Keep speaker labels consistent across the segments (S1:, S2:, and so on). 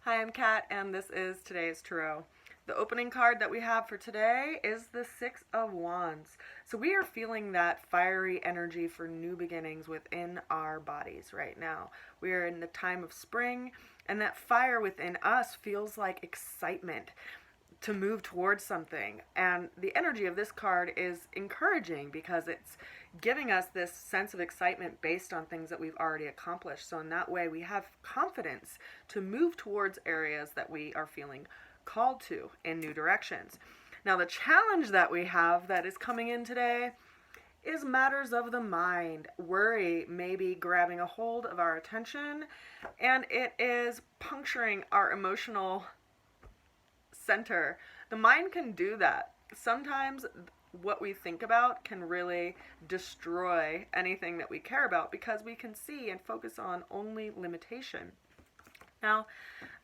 S1: Hi, I'm Kat, and this is today's tarot. The opening card that we have for today is the Six of Wands. So we are feeling that fiery energy for new beginnings within our bodies right now. We are in the time of spring, and that fire within us feels like excitement to move towards something. And the energy of this card is encouraging because it's giving us this sense of excitement based on things that we've already accomplished. So in that way, we have confidence to move towards areas that we are feeling called to in new directions. Now, the challenge that we have that is coming in today is matters of the mind. Worry may be grabbing a hold of our attention, and it is puncturing our emotional center. The mind can do that. Sometimes what we think about can really destroy anything that we care about because we can see and focus on only limitation. Now,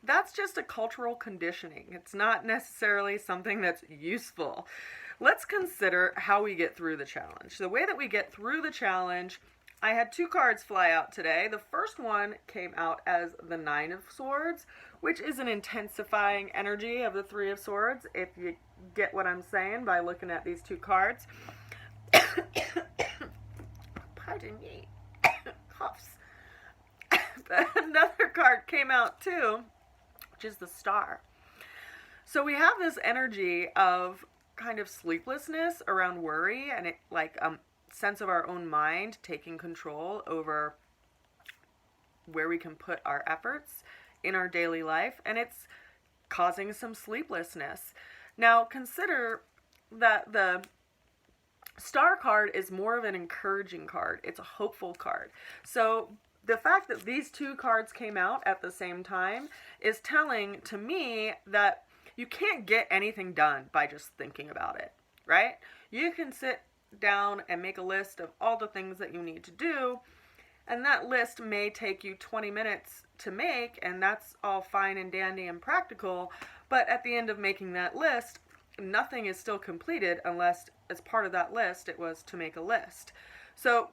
S1: that's just a cultural conditioning. It's not necessarily something that's useful. Let's consider how we get through the challenge. The way that we get through the challenge, I had two cards fly out today. The first one came out as the Nine of Swords, which is an intensifying energy of the Three of Swords, if you get what I'm saying by looking at these two cards. Pardon me. Coughs. Another card came out too, which is the Star. So we have this energy of kind of sleeplessness around worry and it like sense of our own mind taking control over where we can put our efforts in our daily life, and it's causing some sleeplessness. Now consider that the Star card is more of an encouraging card. It's a hopeful card. So the fact that these two cards came out at the same time is telling to me that you can't get anything done by just thinking about it, right? You can sit down and make a list of all the things that you need to do, and that list may take you 20 minutes to make, and that's all fine and dandy and practical, but at the end of making that list, nothing is still completed unless as part of that list it was to make a list. So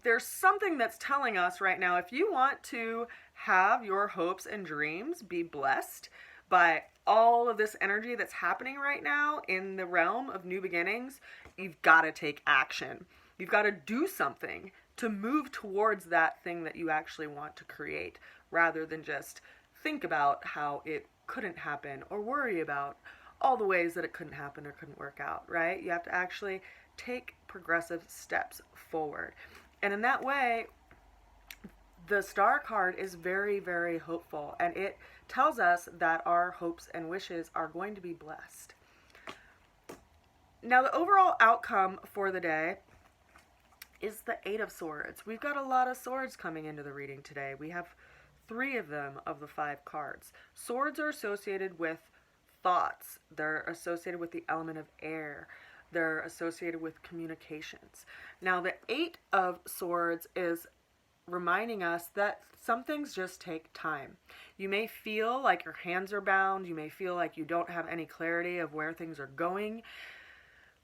S1: there's something that's telling us right now, if you want to have your hopes and dreams be blessed by all of this energy that's happening right now in the realm of new beginnings, you've got to take action. You've got to do something to move towards that thing that you actually want to create, rather than just think about how it couldn't happen or worry about all the ways that it couldn't happen or couldn't work out, right? You have to actually take progressive steps forward. And in that way, the Star card is very, very hopeful, and it tells us that our hopes and wishes are going to be blessed. Now, the overall outcome for the day is the Eight of Swords. We've got a lot of swords coming into the reading today. We have 3 of them of the 5 cards. Swords are associated with thoughts. They're associated with the element of air. They're associated with communications. Now, the Eight of Swords is reminding us that some things just take time. You may feel like your hands are bound. You may feel like you don't have any clarity of where things are going.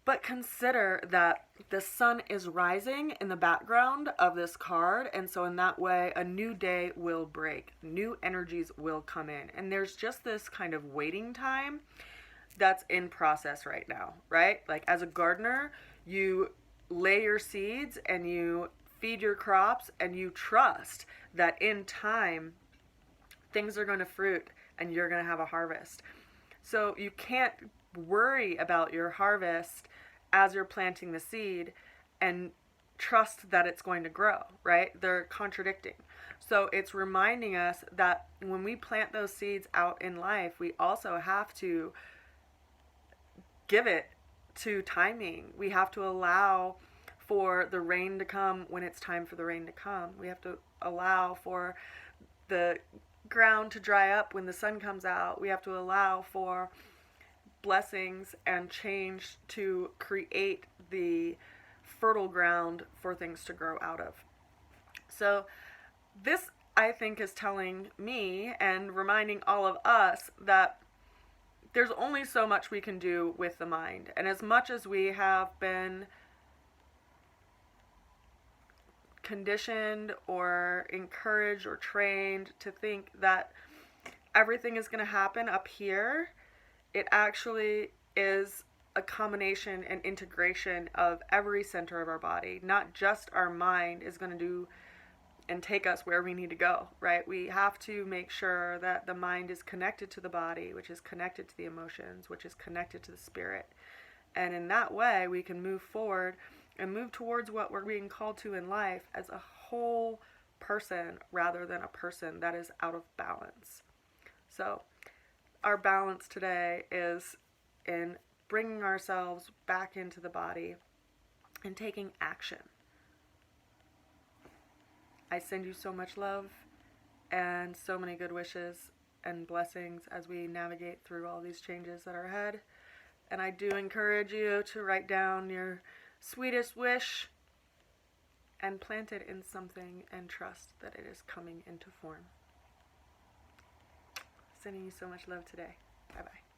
S1: But consider that the sun is rising in the background of this card, and so in that way, a new day will break. New energies will come in. And there's just this kind of waiting time that's in process right now, right? Like as a gardener, you lay your seeds and you feed your crops and you trust that in time, things are going to fruit and you're going to have a harvest. So you can't worry about your harvest as you're planting the seed and trust that it's going to grow, right? They're contradicting. So it's reminding us that when we plant those seeds out in life, we also have to give it to timing. We have to allow for the rain to come when it's time for the rain to come. We have to allow for the ground to dry up when the sun comes out. We have to allow for blessings and change to create the fertile ground for things to grow out of. So this, I think, is telling me and reminding all of us that there's only so much we can do with the mind. And as much as we have been conditioned or encouraged or trained to think that everything is going to happen up here, it actually is a combination and integration of every center of our body. Not just our mind is going to do and take us where we need to go, right? We have to make sure that the mind is connected to the body, which is connected to the emotions, which is connected to the spirit. And in that way, we can move forward and move towards what we're being called to in life as a whole person rather than a person that is out of balance. So our balance today is in bringing ourselves back into the body and taking action. I send you so much love and so many good wishes and blessings as we navigate through all these changes that are ahead. And I do encourage you to write down your sweetest wish and plant it in something and trust that it is coming into form. Sending you so much love today. Bye-bye.